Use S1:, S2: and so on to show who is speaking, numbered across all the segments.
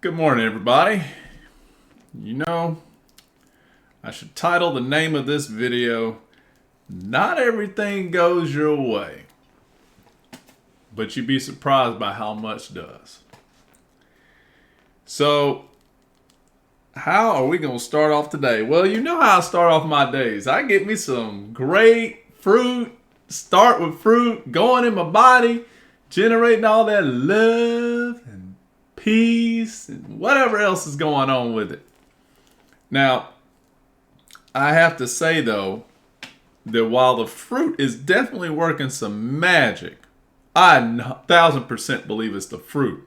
S1: Good morning, everybody. You know, I should title the name of this video, Not Everything Goes Your Way, but you'd be surprised by how much does. So, how are we going to start off today? Well, you know how I start off my days. I get me some great fruit, start with fruit, going in my body, generating all that love and peace and whatever else is going on with it. Now, I have to say though, that while the fruit is definitely working some magic, I 1000% believe it's the fruit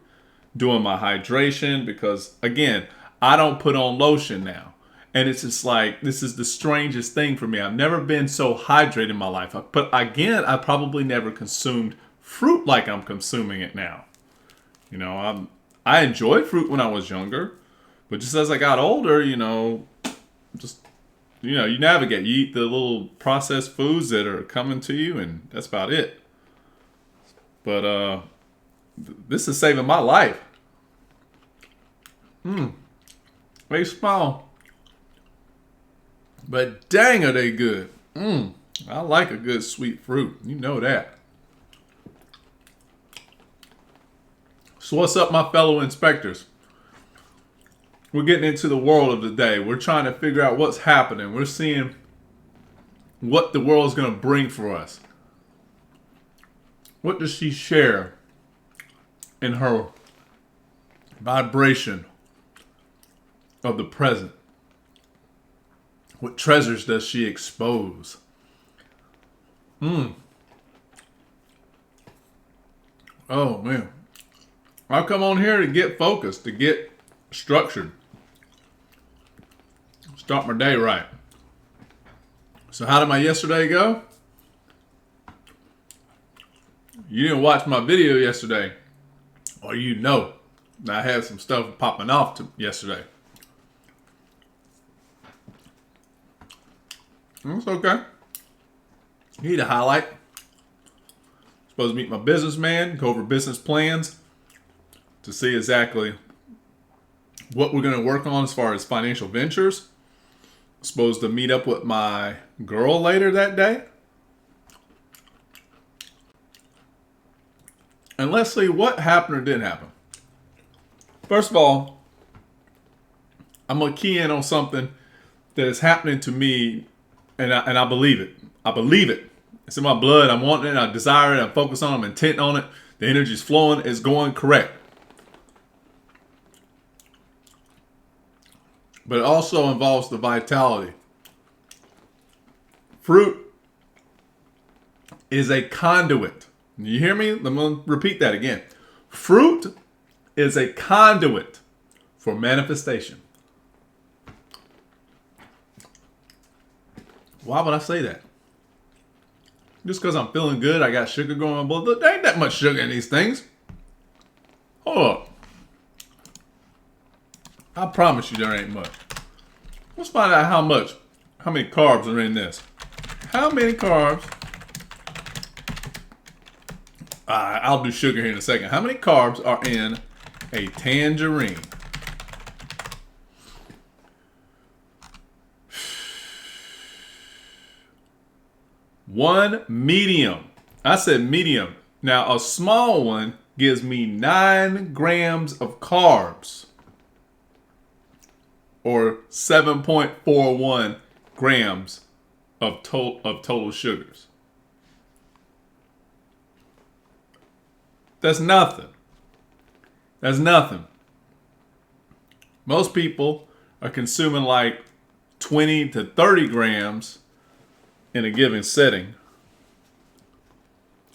S1: doing my hydration, because again, I don't put on lotion now. And it's just like, this is the strangest thing for me. I've never been so hydrated in my life. But again, I probably never consumed fruit like I'm consuming it now. You know, I enjoyed fruit when I was younger, but just as I got older, you navigate. You eat the little processed foods that are coming to you, and that's about it. But this is saving my life. They small, but dang, are they good. I like a good sweet fruit. You know that. So what's up, my fellow inspectors? We're getting into the world of the day. We're trying to figure out what's happening. We're seeing what the world is going to bring for us. What does she share in her vibration of the present? What treasures does she expose? Oh, man. I come on here to get focused, to get structured. Start my day right. So how did my yesterday go? You didn't watch my video yesterday, or you know I had some stuff popping off yesterday. It's okay. You need a highlight. Supposed to meet my businessman, go over business plans to see exactly what we're going to work on as far as financial ventures. Supposed to meet up with my girl later that day. And let's see what happened or didn't happen. First of all, I'm going to key in on something that is happening to me, and I believe it. I believe it. It's in my blood. I'm wanting it. I desire it. I'm focused on it. I'm intent on it. The energy is flowing. It's going correct. But it also involves the vitality. Fruit is a conduit. You hear me? I'm going to repeat that again. Fruit is a conduit for manifestation. Why would I say that? Just because I'm feeling good, I got sugar going on. But there ain't that much sugar in these things. Hold up. I promise you there ain't much. Let's find out how many carbs are in this. How many carbs? I'll do sugar here in a second. How many carbs are in a tangerine? One medium. I said medium. Now a small one gives me 9 grams of carbs, or 7.41 grams of total sugars. That's nothing. That's nothing. Most people are consuming like 20 to 30 grams in a given setting.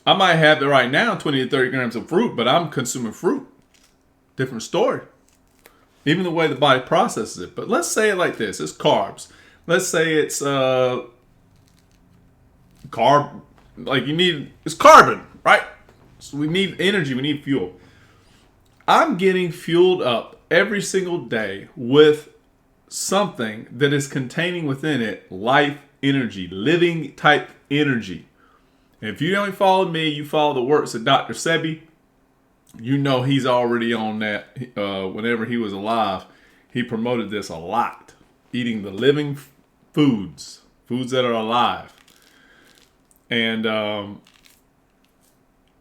S1: I might have it right now, 20 to 30 grams of fruit, but I'm consuming fruit. Different story. Even the way the body processes it. But let's say it like this. It's carbs. Let's say it's it's carbon, right? So we need energy, we need fuel. I'm getting fueled up every single day with something that is containing within it life energy, living type energy. And if you only follow me, you follow the works of Dr. Sebi, you know he's already on that. Whenever he was alive, he promoted this a lot. Eating the living foods that are alive. And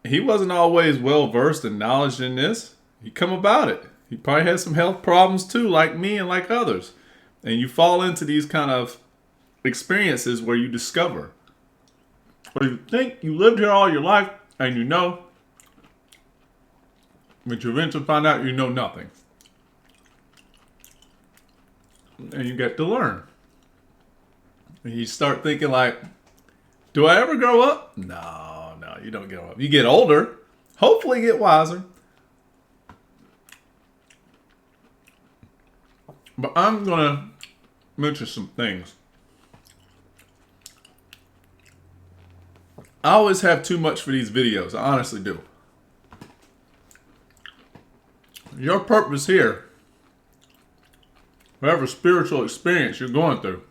S1: he wasn't always well versed and knowledge in this. He come about it. He probably had some health problems too, like me and like others. And you fall into these kind of experiences where you discover, or you think you lived here all your life and you know, but you eventually find out you know nothing. And you get to learn. And you start thinking like, do I ever grow up? No, you don't grow up. You get older, hopefully get wiser. But I'm going to mention some things. I always have too much for these videos. I honestly do. Your purpose here, whatever spiritual experience you're going through,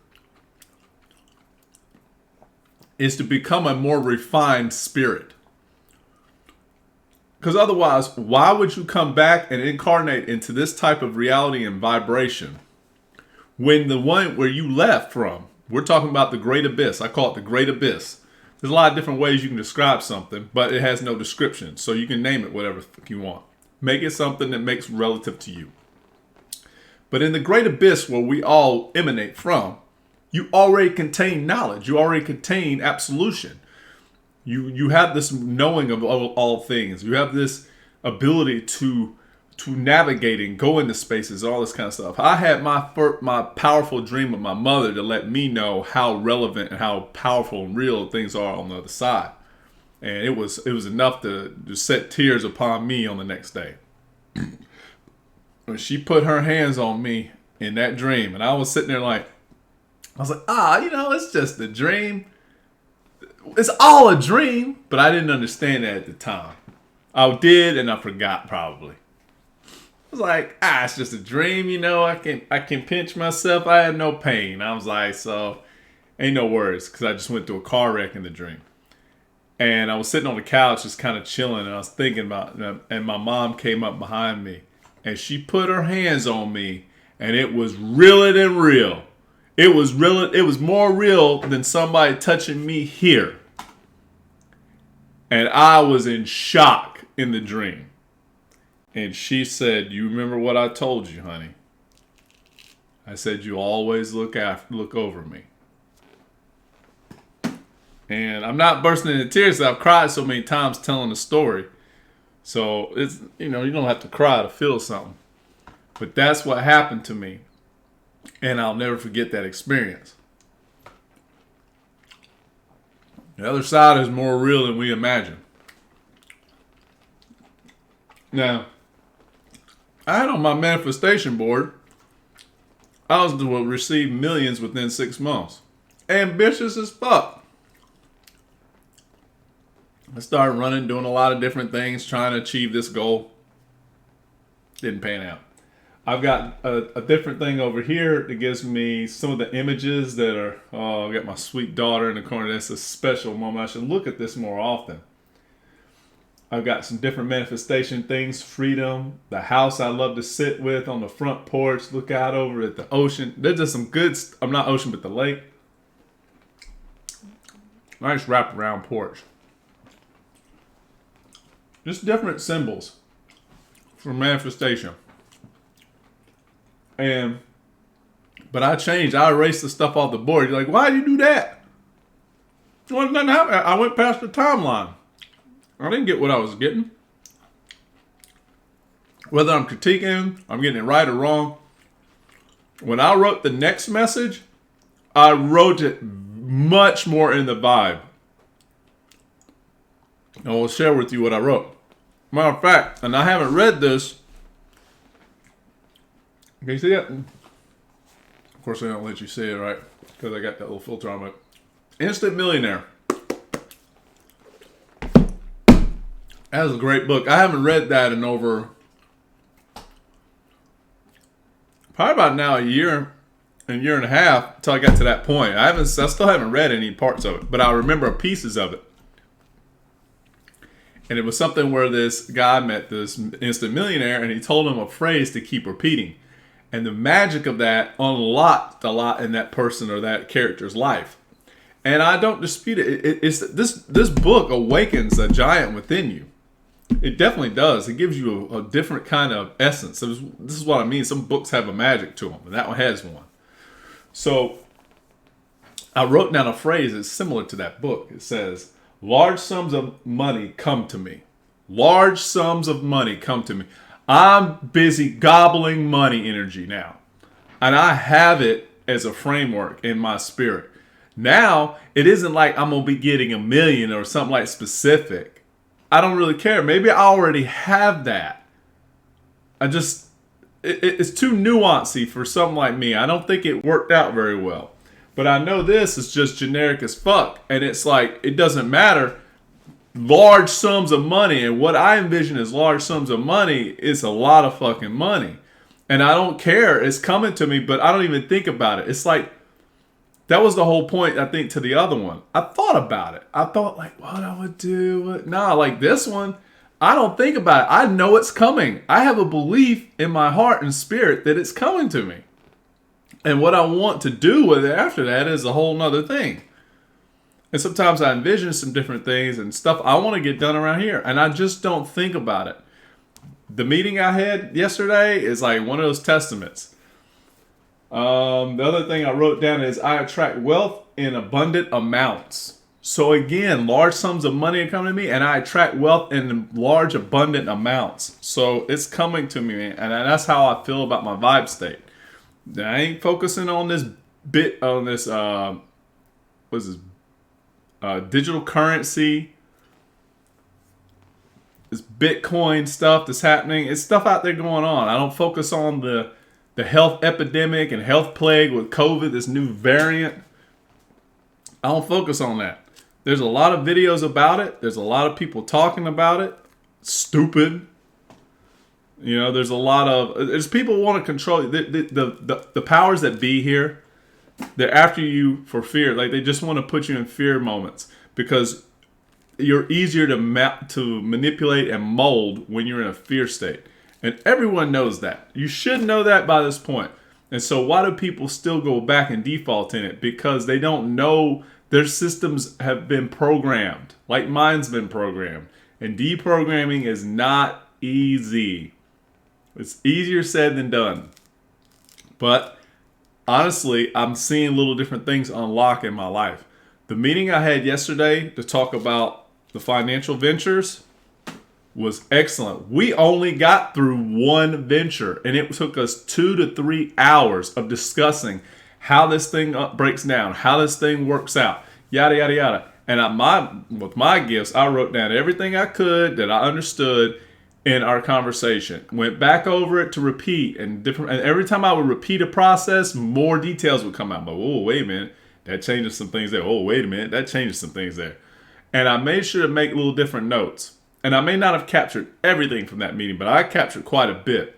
S1: is to become a more refined spirit. Because otherwise, why would you come back and incarnate into this type of reality and vibration when the one where you left from, we're talking about the great abyss. I call it the great abyss. There's a lot of different ways you can describe something, but it has no description. So you can name it whatever you want. Make it something that makes relative to you. But in the great abyss where we all emanate from, you already contain knowledge. You already contain absolution. You have this knowing of all things. You have this ability to navigate and go into spaces, all this kind of stuff. I had my powerful dream of my mother to let me know how relevant and how powerful and real things are on the other side. And it was enough to set tears upon me on the next day. When she put her hands on me in that dream, and I was sitting there like, I was like, it's just a dream. It's all a dream, but I didn't understand that at the time. I did, and I forgot probably. I was like, it's just a dream, I can pinch myself. I had no pain. I was like, so ain't no worries, because I just went through a car wreck in the dream. And I was sitting on the couch just kind of chilling, and I was thinking about it, and my mom came up behind me, and she put her hands on me, and it was realer than real. It was real. It was more real than somebody touching me here. And I was in shock in the dream. And she said, "You remember what I told you, honey?" I said, "You always look over me." And I'm not bursting into tears. I've cried so many times telling the story. So it's, you don't have to cry to feel something. But that's what happened to me. And I'll never forget that experience. The other side is more real than we imagine. Now, I had on my manifestation board, I was to receive millions within 6 months. Ambitious as fuck. I started running, doing a lot of different things, trying to achieve this goal. Didn't pan out. I've got a different thing over here that gives me some of the images that are, I've got my sweet daughter in the corner. That's a special moment. I should look at this more often. I've got some different manifestation things, freedom, the house I love to sit with on the front porch, look out over at the ocean. There's just some good, I'm not ocean, but the lake. Nice wraparound porch. Just different symbols for manifestation. But I changed. I erased the stuff off the board. You're like, why did you do that? Well, nothing happened. I went past the timeline. I didn't get what I was getting. Whether I'm critiquing, I'm getting it right or wrong. When I wrote the next message, I wrote it much more in the vibe. I will share with you what I wrote. Matter of fact, and I haven't read this. Can you see that? Of course, they don't let you see it, right? Because I got that little filter on it. Instant Millionaire. That was a great book. I haven't read that in over probably about now a year and a half until I got to that point. I still haven't read any parts of it, but I remember pieces of it. And it was something where this guy met this instant millionaire and he told him a phrase to keep repeating. And the magic of that unlocked a lot in that person or that character's life. And I don't dispute it. It's this book awakens a giant within you. It definitely does. It gives you a different kind of essence. This is what I mean. Some books have a magic to them, and that one has one. So I wrote down a phrase that's similar to that book. It says, large sums of money come to me. Large sums of money come to me. I'm busy gobbling money energy now. And I have it as a framework in my spirit. Now, it isn't like I'm going to be getting $1 million or something like specific. I don't really care. Maybe I already have that. It's too nuancy for something like me. I don't think it worked out very well. But I know this is just generic as fuck. And it's like, it doesn't matter. Large sums of money. And what I envision as large sums of money is a lot of fucking money. And I don't care. It's coming to me, but I don't even think about it. It's like, that was the whole point, I think, to the other one. I thought about it. I thought, like, what I would do. Nah, like this one, I don't think about it. I know it's coming. I have a belief in my heart and spirit that it's coming to me. And what I want to do with it after that is a whole nother thing. And sometimes I envision some different things and stuff I want to get done around here. And I just don't think about it. The meeting I had yesterday is like one of those testaments. The other thing I wrote down is I attract wealth in abundant amounts. So again, large sums of money are coming to me, and I attract wealth in large abundant amounts. So it's coming to me, man. And that's how I feel about my vibe state. I ain't focusing on this digital currency, this Bitcoin stuff that's happening. It's stuff out there going on. I don't focus on the health epidemic and health plague with COVID, this new variant. I don't focus on that. There's a lot of videos about it. There's a lot of people talking about it. Stupid. You know, there's people who want to control the powers that be here. They're after you for fear. Like, they just want to put you in fear moments because you're easier to manipulate and mold when you're in a fear state. And everyone knows that. You should know that by this point. And so why do people still go back and default in it? Because they don't know their systems have been programmed. Like mine's been programmed. And deprogramming is not easy. It's easier said than done. But honestly, I'm seeing little different things unlock in my life. The meeting I had yesterday to talk about the financial ventures was excellent. We only got through one venture, and it took us 2 to 3 hours of discussing how this thing breaks down, how this thing works out, yada, yada, yada. And with my gifts, I wrote down everything I could that I understood in our conversation. Went back over it to repeat, and every time I would repeat a process, more details would come out. But, oh, wait a minute, that changes some things there. Oh, wait a minute, that changes some things there. And I made sure to make little different notes. And I may not have captured everything from that meeting, but I captured quite a bit.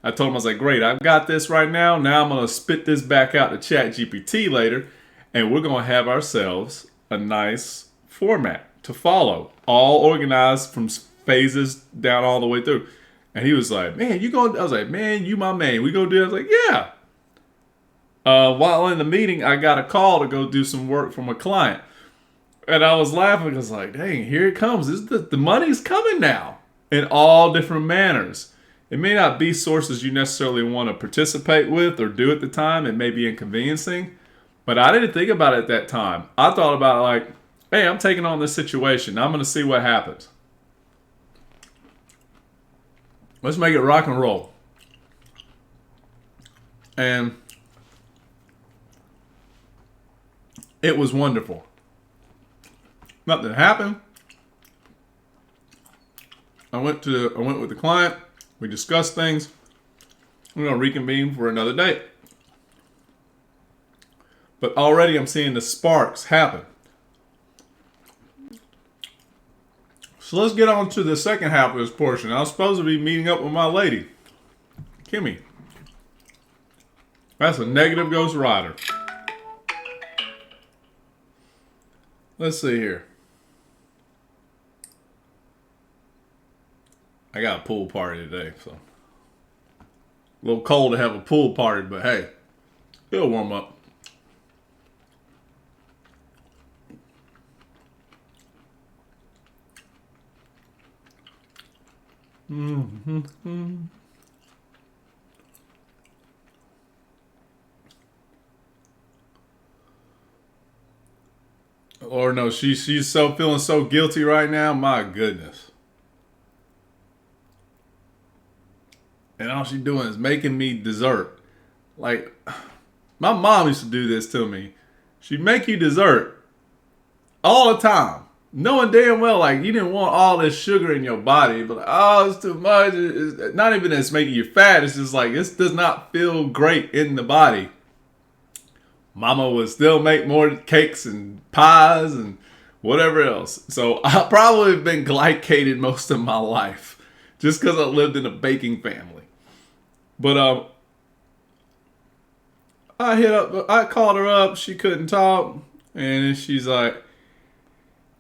S1: I told him, I was like, great, I've got this right now. Now I'm going to spit this back out to ChatGPT later, and we're going to have ourselves a nice format to follow, all organized from phases down all the way through. And he was like, man, you going? I was like, man, you my man. We going to do it? I was like, yeah. While in the meeting, I got a call to go do some work from a client. And I was laughing because, like, dang, here it comes. The money's coming now in all different manners. It may not be sources you necessarily want to participate with or do at the time. It may be inconveniencing. But I didn't think about it at that time. I thought about, like, hey, I'm taking on this situation. I'm going to see what happens. Let's make it rock and roll. And it was wonderful. Nothing happened. I went with the client. We discussed things. We're going to reconvene for another date. But already I'm seeing the sparks happen. So let's get on to the second half of this portion. I was supposed to be meeting up with my lady, Kimmy. That's a negative Ghost Rider. Let's see here. I got a pool party today, so a little cold to have a pool party, but hey, it'll warm up. Mm-hmm. Or no, she's so feeling so guilty right now. My goodness. And all she's doing is making me dessert. Like, my mom used to do this to me. She'd make you dessert all the time, knowing damn well like you didn't want all this sugar in your body, but like, oh, it's too much. It's not even that it's making you fat. It's just like this does not feel great in the body. Mama would still make more cakes and pies and whatever else. So I probably have been glycated most of my life just because I lived in a baking family. But I called her up. She couldn't talk, and she's like,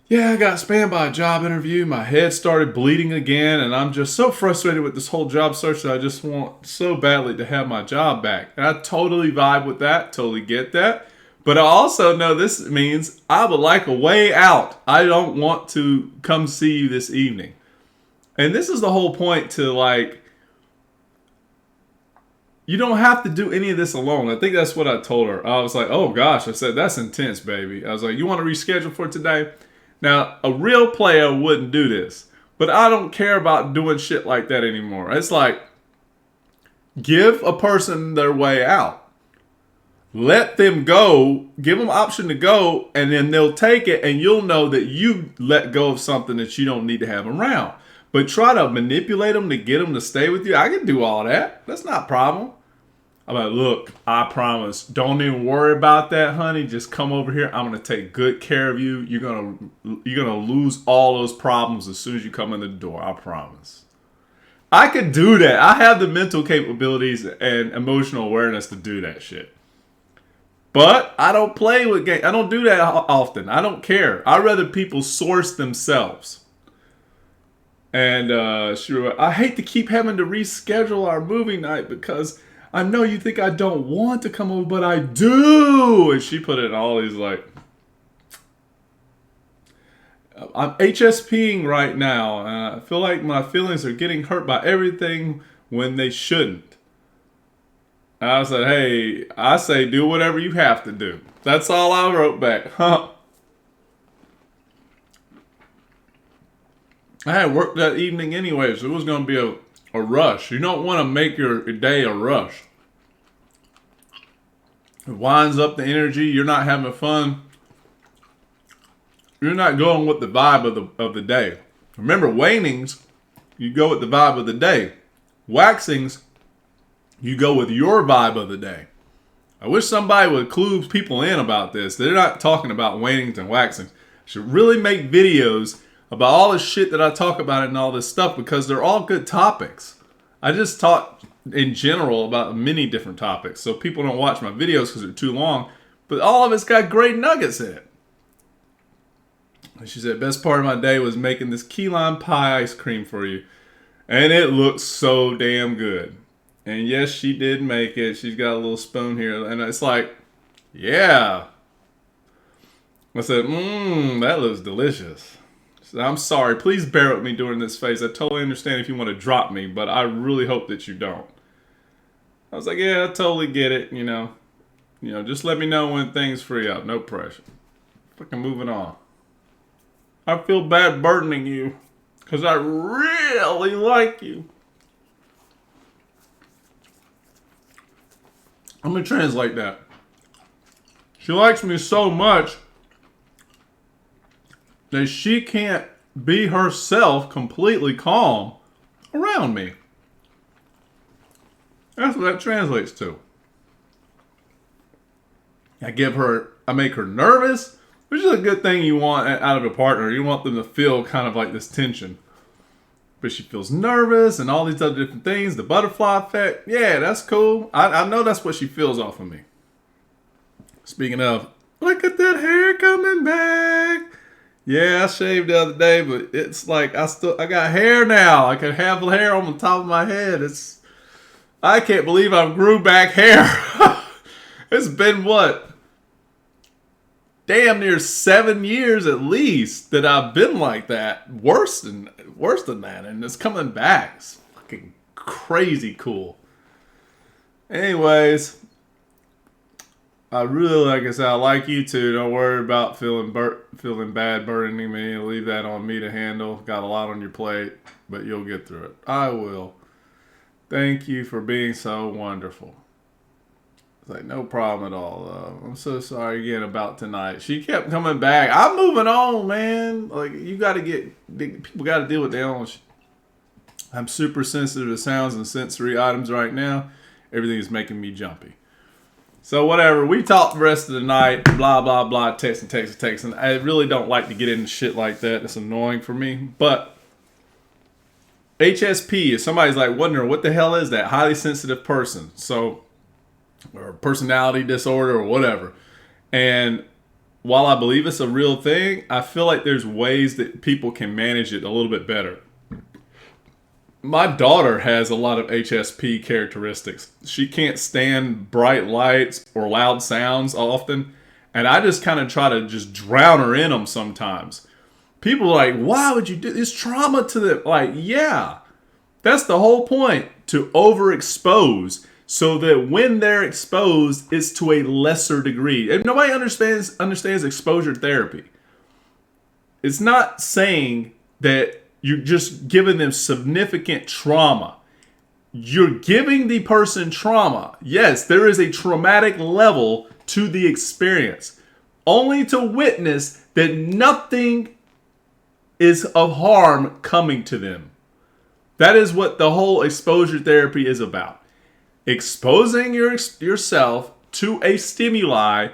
S1: "Yeah, I got spammed by a job interview. My head started bleeding again, and I'm just so frustrated with this whole job search that I just want so badly to have my job back." And I totally vibe with that, totally get that. But I also know this means I would like a way out. I don't want to come see you this evening. And this is the whole point to like, you don't have to do any of this alone. I think that's what I told her. I was like, oh gosh, I said, that's intense, baby. I was like, you want to reschedule for today? Now, a real player wouldn't do this, but I don't care about doing shit like that anymore. It's like, give a person their way out. Let them go, give them option to go, and then they'll take it, and you'll know that you let go of something that you don't need to have around. But try to manipulate them to get them to stay with you. I can do all that. That's not a problem. I'm like, look, I promise. Don't even worry about that, honey. Just come over here. I'm gonna take good care of you. You're gonna lose all those problems as soon as you come in the door. I promise. I could do that. I have the mental capabilities and emotional awareness to do that shit. But I don't play with games. I don't do that often. I don't care. I'd rather people source themselves. And sure, I hate to keep having to reschedule our movie night because I know you think I don't want to come over, but I do. And she put it in all these like, I'm HSPing right now. And I feel like my feelings are getting hurt by everything when they shouldn't. And I said, hey, I say do whatever you have to do. That's all I wrote back. Huh. I had work that evening anyway, so it was going to be a rush. You don't want to make your day a rush. It winds up the energy. You're not having fun. You're not going with the vibe of the day. Remember, wanings, you go with the vibe of the day. Waxings, you go with your vibe of the day. I wish somebody would clue people in about this. They're not talking about wanings and waxings. Should really make videos about all the shit that I talk about and all this stuff because they're all good topics. I just talk in general about many different topics, so people don't watch my videos because they're too long, but all of it's got great nuggets in it. And she said, best part of my day was making this key lime pie ice cream for you. And it looks so damn good. And yes, she did make it. She's got a little spoon here. And it's like, yeah. I said, that looks delicious. I'm sorry. Please bear with me during this phase. I totally understand if you want to drop me, but I really hope that you don't. I was like, yeah, I totally get it. You know, just let me know when things free up. No pressure. Fucking moving on. I feel bad burdening you because I really like you. I'm going to translate that. She likes me so much that she can't be herself completely calm around me. That's what that translates to. I make her nervous, which is a good thing you want out of a partner. You want them to feel kind of like this tension. But she feels nervous and all these other different things. The butterfly effect. Yeah, that's cool. I know that's what she feels off of me. Speaking of, look at that hair coming back. Yeah, I shaved the other day, but it's like I got hair now. I can have hair on the top of my head. I can't believe I grew back hair. It's been what? Damn near 7 years at least that I've been like that. Worse than that, and it's coming back. It's fucking crazy cool. Anyways, I really, like I said, I like you too. Don't worry about feeling bad burdening me. Leave that on me to handle. Got a lot on your plate, but you'll get through it. I will. Thank you for being so wonderful. It's like, no problem at all. I'm so sorry again about tonight. She kept coming back. I'm moving on, man. Like, you got to people got to deal with their own. I'm super sensitive to sounds and sensory items right now. Everything is making me jumpy. So whatever, we talked the rest of the night, blah, blah, blah, texting. I really don't like to get into shit like that. It's annoying for me. But HSP, if somebody's like wondering what the hell is that, highly sensitive person. So, or personality disorder or whatever. And while I believe it's a real thing, I feel like there's ways that people can manage it a little bit better. My daughter has a lot of HSP characteristics. She can't stand bright lights or loud sounds often. And I just kind of try to just drown her in them sometimes. People are like, why would you do this? Trauma to them. Like, yeah. That's the whole point. To overexpose. So that when they're exposed, it's to a lesser degree. And nobody understands exposure therapy. It's not saying that you're just giving them significant trauma. You're giving the person trauma. Yes, there is a traumatic level to the experience. Only to witness that nothing is of harm coming to them. That is what the whole exposure therapy is about. Exposing yourself to a stimuli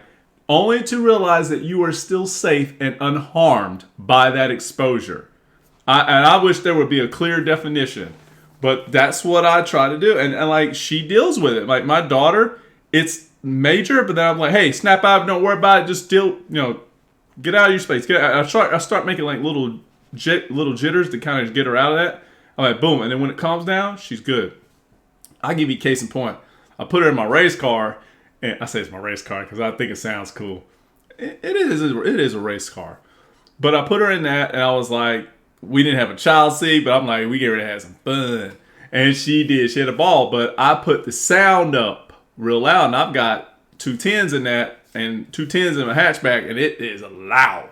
S1: only to realize that you are still safe and unharmed by that exposure. And I wish there would be a clear definition, but that's what I try to do. And like, she deals with it. Like my daughter, it's major, but then I'm like, hey, snap out of it, don't worry about it. Just deal, get out of your space. I start making like little jitters to kind of get her out of that. I'm like, boom. And then when it calms down, she's good. I'll give you a case in point. I put her in my race car, and I say it's my race car because I think it sounds cool. It is a race car. But I put her in that, and I was like, we didn't have a child seat, but I'm like, we get ready to have some fun. And she did. She had a ball, but I put the sound up real loud, and I've got 210s in that, and 210s in a hatchback, and it is loud.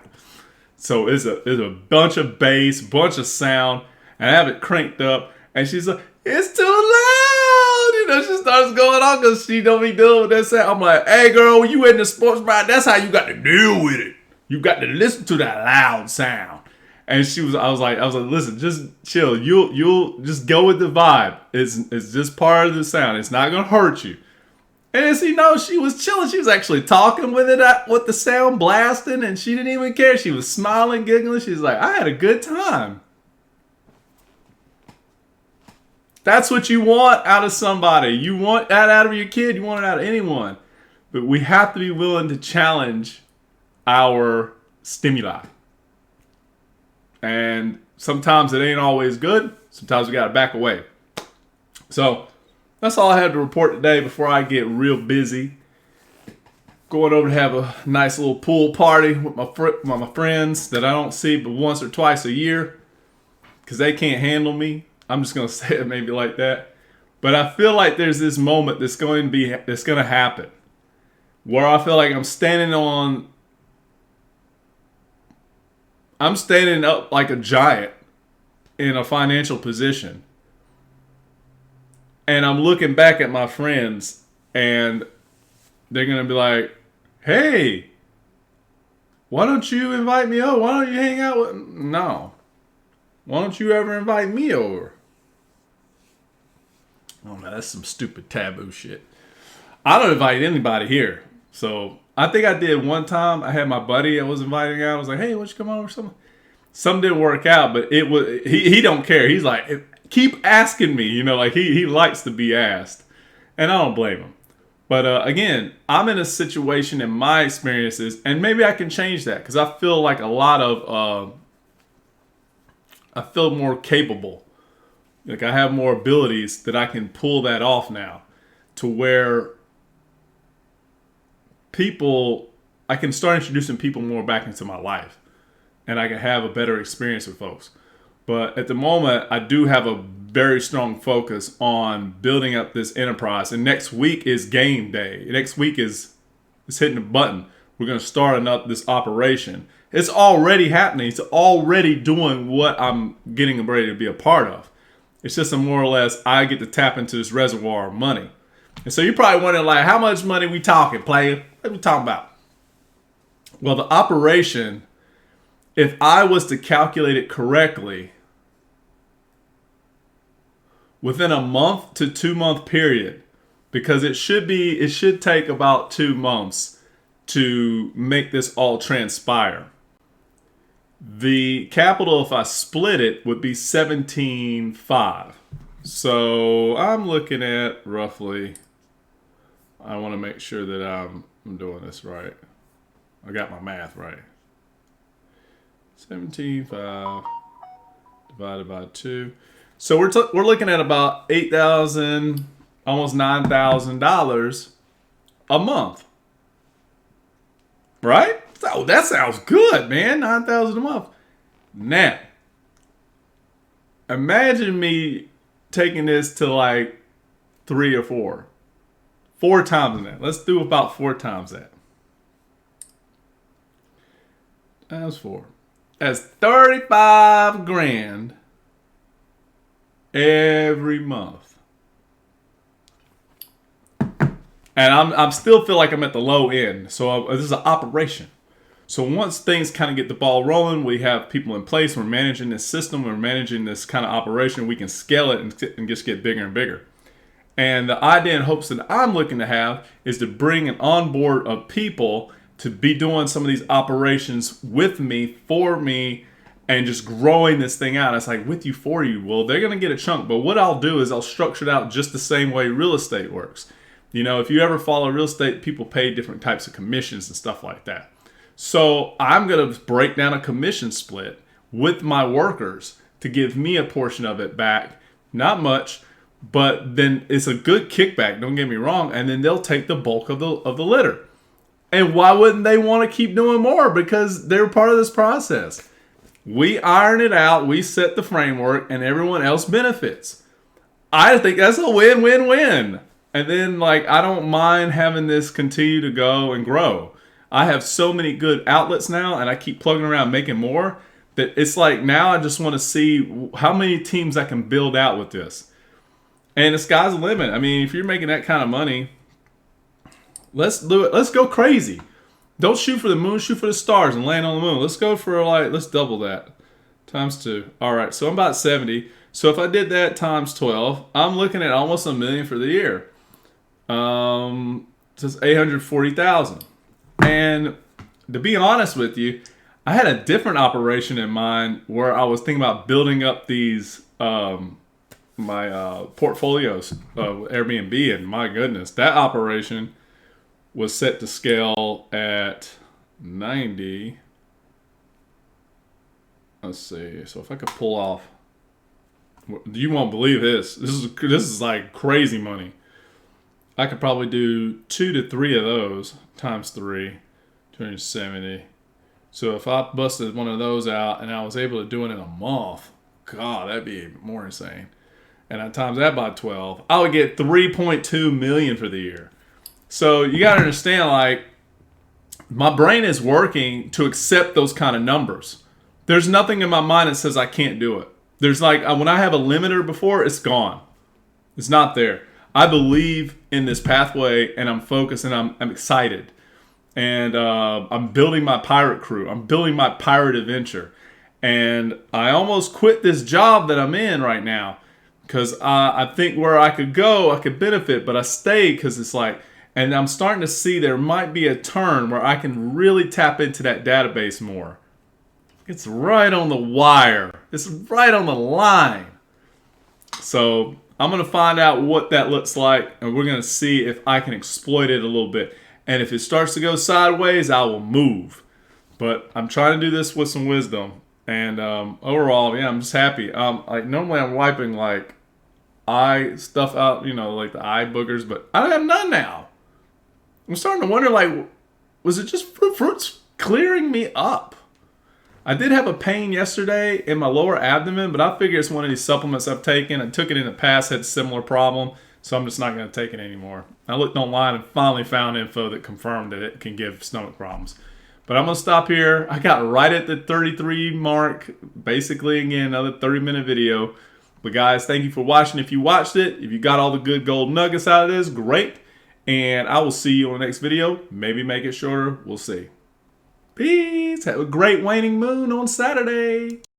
S1: So it's a bunch of bass, bunch of sound, and I have it cranked up, and she's like, it's too loud. She starts going on because she don't be dealing with that sound. I'm like, hey girl, when you in the sports ride, that's how you got to deal with it. You got to listen to that loud sound. And I was like, listen, just chill. You'll just go with the vibe. It's just part of the sound. It's not gonna hurt you. And she was chilling. She was actually talking with it, with the sound blasting, and she didn't even care. She was smiling, giggling. She was like, I had a good time. That's what you want out of somebody. You want that out of your kid. You want it out of anyone. But we have to be willing to challenge our stimuli. And sometimes it ain't always good. Sometimes we got to back away. So that's all I had to report today before I get real busy. Going over to have a nice little pool party with my friends that I don't see but once or twice a year because they can't handle me. I'm just going to say it maybe like that. But I feel like there's this moment that's going to happen where I feel like I'm standing up like a giant in a financial position. And I'm looking back at my friends and they're going to be like, hey, why don't you invite me over? Why don't you hang out with... No. Why don't you ever invite me over? Oh, man, that's some stupid taboo shit. I don't invite anybody here. So I think I did one time. I had my buddy I was inviting out. I was like, hey, why don't you come over? Something didn't work out, but it was he don't care. He's like, keep asking me. Like he likes to be asked. And I don't blame him. But again, I'm in a situation in my experiences, and maybe I can change that because I feel like I feel more capable. Like I have more abilities that I can pull that off now, to where people, I can start introducing people more back into my life, and I can have a better experience with folks. But at the moment, I do have a very strong focus on building up this enterprise. And next week is game day. Next week is hitting the button. We're going to start up this operation. It's already happening. It's already doing what I'm getting ready to be a part of. It's just a more or less, I get to tap into this reservoir of money. And so you're probably wondering, like, how much money we talking, player? What are we talking about? Well, the operation, if I was to calculate it correctly, within a month to 2 month period, because it should take about 2 months to make this all transpire. The capital, if I split it, would be 17.5. So I'm looking at roughly, I want to make sure that I'm doing this right. I got my math right. 17.5 divided by 2. So we're looking at about $8,000, almost $9,000 a month, right? So that sounds good, man. $9,000 a month. Now, imagine me taking this to like 3 or 4 times that. Let's do about 4 times that. Times 4. That's 35 grand every month. And I'm still feel like I'm at the low end. So this is an operation. So once things kind of get the ball rolling, we have people in place, we're managing this system, we're managing this kind of operation, we can scale it and just get bigger and bigger. And the idea and hopes that I'm looking to have is to bring an onboard of people to be doing some of these operations with me, for me, and just growing this thing out. It's like, with you, for you. Well, they're going to get a chunk, but what I'll do is I'll structure it out just the same way real estate works. You know, if you ever follow real estate, people pay different types of commissions and stuff like that. So I'm going to break down a commission split with my workers to give me a portion of it back. Not much, but then it's a good kickback, don't get me wrong, and then they'll take the bulk of the litter. And why wouldn't they want to keep doing more? Because they're part of this process. We iron it out, we set the framework, and everyone else benefits. I think that's a win-win-win. And then, like, I don't mind having this continue to go and grow. I have so many good outlets now, and I keep plugging around making more, that it's like now I just want to see how many teams I can build out with this. And the sky's the limit. I mean, if you're making that kind of money, let's do it. Let's go crazy. Don't shoot for the moon, shoot for the stars and land on the moon. Let's go for let's double that. Times 2. All right, so I'm about 70. So if I did that times 12, I'm looking at almost $1 million for the year. Just 840,000. And to be honest with you, I had a different operation in mind where I was thinking about building up these my portfolios of Airbnb, and my goodness, that operation was set to scale at 90. Let's see. So if I could pull off, you won't believe this. This is like crazy money. I could probably do 2 to 3 of those times 3, 270. So if I busted one of those out and I was able to do it in a month, God, that'd be more insane. And I times that by 12, I would get 3.2 million for the year. So you got to understand, like, my brain is working to accept those kind of numbers. There's nothing in my mind that says I can't do it. There's like, when I have a limiter before, it's gone. It's not there. I believe in this pathway, and I'm focused, and I'm excited. And I'm building my pirate crew. I'm building my pirate adventure. And I almost quit this job that I'm in right now because I think where I could go, I could benefit, but I stayed because it's like, and I'm starting to see there might be a turn where I can really tap into that database more. It's right on the wire. It's right on the line. So I'm going to find out what that looks like, and we're going to see if I can exploit it a little bit. And if it starts to go sideways, I will move. But I'm trying to do this with some wisdom. And overall, yeah, I'm just happy. Like normally I'm wiping like eye stuff out, like the eye boogers, but I don't have none now. I'm starting to wonder, like, was it just fruits clearing me up? I did have a pain yesterday in my lower abdomen, but I figure it's one of these supplements I've taken. I took it in the past, had a similar problem, so I'm just not going to take it anymore. I looked online and finally found info that confirmed that it can give stomach problems. But I'm going to stop here. I got right at the 33 mark. Basically, again, another 30-minute video. But guys, thank you for watching. If you watched it, if you got all the good gold nuggets out of this, great. And I will see you on the next video. Maybe make it shorter. We'll see. Peace. Have a great waning moon on Saturday.